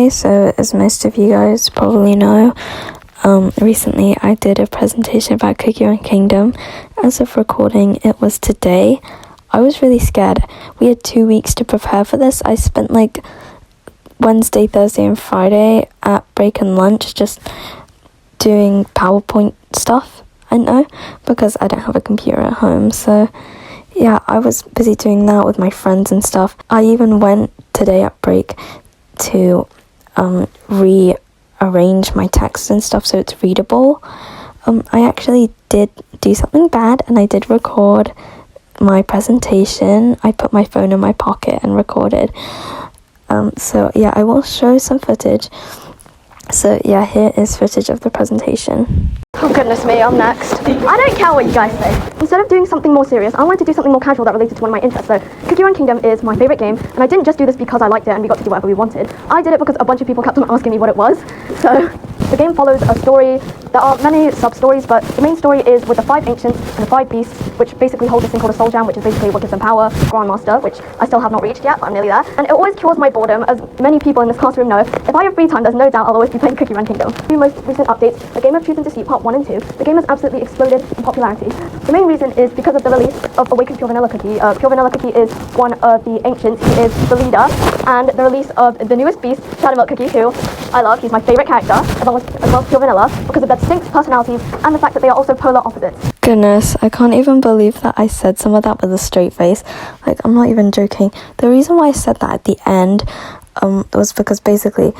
Okay, so as most of you guys probably know, recently I did a presentation about Cookie Run Kingdom. As of recording, it was today. I was really scared. We had 2 weeks to prepare for this. I spent like Wednesday, Thursday and Friday at break and lunch just doing PowerPoint stuff, I know, because I don't have a computer at home. So yeah, I was busy doing that with my friends and stuff. I even went today at break to rearrange my text and stuff so it's readable. I actually did do something bad, and I did record my presentation. I put my phone in my pocket and recorded. So yeah, I will show some footage. So yeah, here is footage of the presentation. Oh goodness me, I'm next. I don't care what you guys say. Instead of doing something more serious, I wanted to do something more casual that related to one of my interests. So Cookie Run Kingdom is my favourite game, and I didn't just do this because I liked it and we got to do whatever we wanted. I did it because a bunch of people kept on asking me what it was. So the game follows a story. There are many sub-stories, but the main story is with the 5 ancients and the 5 beasts, which basically hold this thing called a soul jam, which is basically what gives them power, Grandmaster, which I still have not reached yet, but I'm nearly there. And it always cures my boredom, as many people in this classroom know. If I have free time, there's no doubt I'll always be playing Cookie Run Kingdom. The most recent updates, the Game of Truth and Deceit Part 1 and 2, the game has absolutely exploded in popularity. The main reason is because of the release of Awakened Pure Vanilla Cookie. Pure Vanilla Cookie is one of the ancients, he is the leader, and the release of the newest beast, Shadowmilk Cookie, who I love, he's my favourite character, as well as Pure Vanilla, because of their distinct personalities and the fact that they are also polar opposites. Goodness, I can't even believe that I said some of that with a straight face. Like, I'm not even joking. The reason why I said that at the end was because basically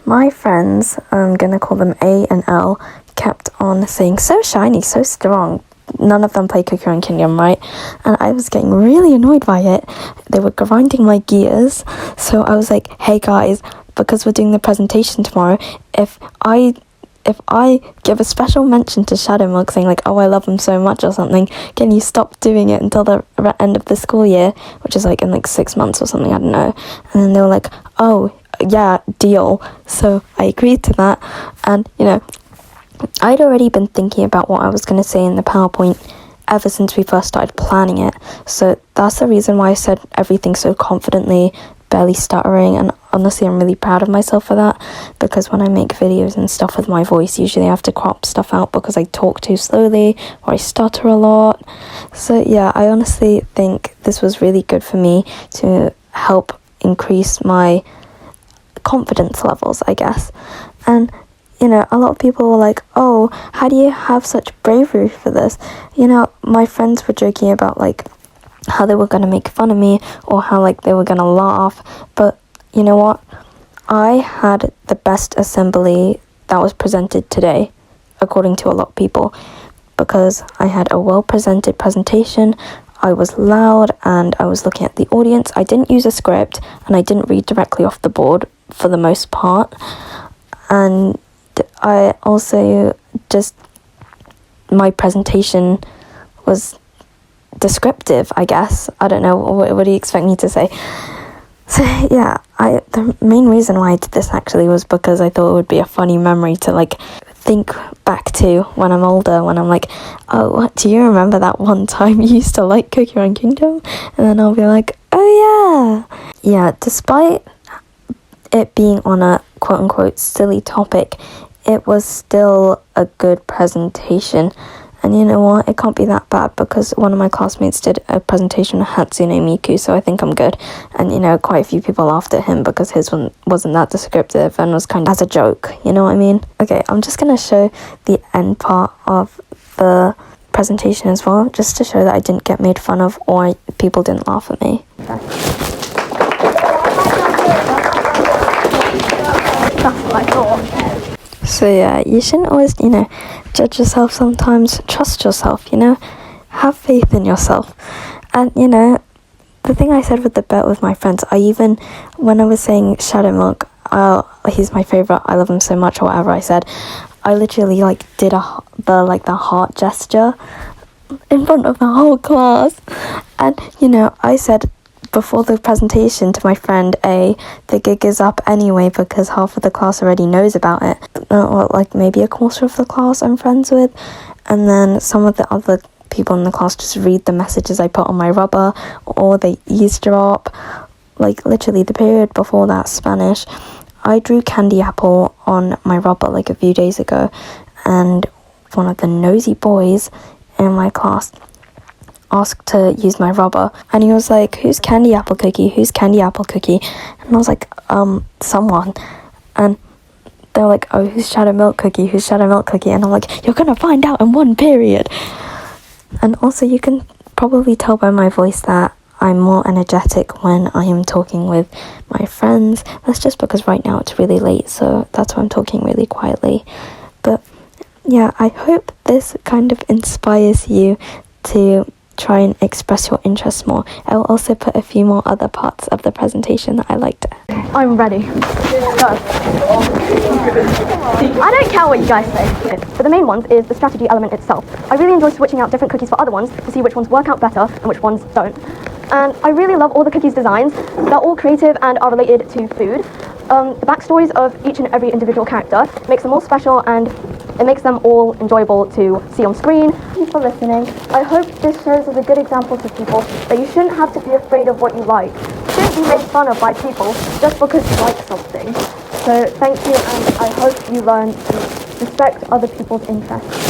my friends, I'm gonna call them A and L, kept on saying so shiny, so strong. None of them play Cookie Run Kingdom, right? And I was getting really annoyed by it. They were grinding my gears. So I was like, hey guys, because we're doing the presentation tomorrow, if I give a special mention to Shadowmilk saying like, oh, I love him so much or something, can you stop doing it until the end of the school year, which is like in like 6 months or something, I don't know. And then they were like, oh yeah, deal. So I agreed to that. And you know, I'd already been thinking about what I was going to say in the PowerPoint ever since we first started planning it. So that's the reason why I said everything so confidently, barely stuttering, and honestly I'm really proud of myself for that, because when I make videos and stuff with my voice, usually I have to crop stuff out because I talk too slowly or I stutter a lot. So yeah, I honestly think this was really good for me to help increase my confidence levels, I guess. And you know, a lot of people were like, oh, how do you have such bravery for this? You know, my friends were joking about like how they were going to make fun of me or how like they were going to laugh. But you know what? I had the best assembly that was presented today, according to a lot of people, because I had a well-presented presentation. I was loud and I was looking at the audience. I didn't use a script and I didn't read directly off the board for the most part. And I also just, my presentation was descriptive, I guess. I don't know, what do you expect me to say? So yeah, the main reason why I did this actually was because I thought it would be a funny memory to like think back to when I'm older, when I'm like, oh, do you remember that one time you used to like Cookie Run Kingdom? And then I'll be like, oh yeah, despite it being on a quote-unquote silly topic, it was still a good presentation. And you know what, it can't be that bad, because one of my classmates did a presentation on Hatsune Miku, so I think I'm good. And you know, quite a few people laughed at him because his one wasn't that descriptive and was kind of as a joke, you know what I mean? Okay, I'm just gonna show the end part of the presentation as well, just to show that I didn't get made fun of or people didn't laugh at me. That's what I thought. So yeah, you shouldn't always, you know, judge yourself sometimes. Trust yourself, you know, have faith in yourself. And you know, the thing I said with the bet with my friends, when I was saying Shadowmilk, he's my favourite, I love him so much, or whatever I said, I literally like did the heart gesture in front of the whole class. And you know, I said before the presentation to my friend A, the gig is up anyway because half of the class already knows about it. Or like maybe a quarter of the class I'm friends with. And then some of the other people in the class just read the messages I put on my rubber, or they eavesdrop. Like literally the period before that, Spanish, I drew candy apple on my rubber like a few days ago, and one of the nosy boys in my class asked to use my rubber, and he was like, who's Candy Apple Cookie, who's Candy Apple Cookie? And I was like, someone. And they were like, oh, who's Shadow Milk Cookie, who's Shadow Milk Cookie? And I'm like, you're gonna find out in one period. And also, you can probably tell by my voice that I'm more energetic when I am talking with my friends. That's just because right now it's really late, so that's why I'm talking really quietly. But yeah, I hope this kind of inspires you to try and express your interests more. I will also put a few more other parts of the presentation that I liked. I'm ready. Go. I don't care what you guys say. But the main ones is the strategy element itself. I really enjoy switching out different cookies for other ones to see which ones work out better and which ones don't. And I really love all the cookies designs. They're all creative and are related to food. The backstories of each and every individual character makes them all special, and it makes them all enjoyable to see on screen. Thank you for listening. I hope this serves as a good example to people that you shouldn't have to be afraid of what you like. You shouldn't be made fun of by people just because you like something. So thank you, and I hope you learn to respect other people's interests.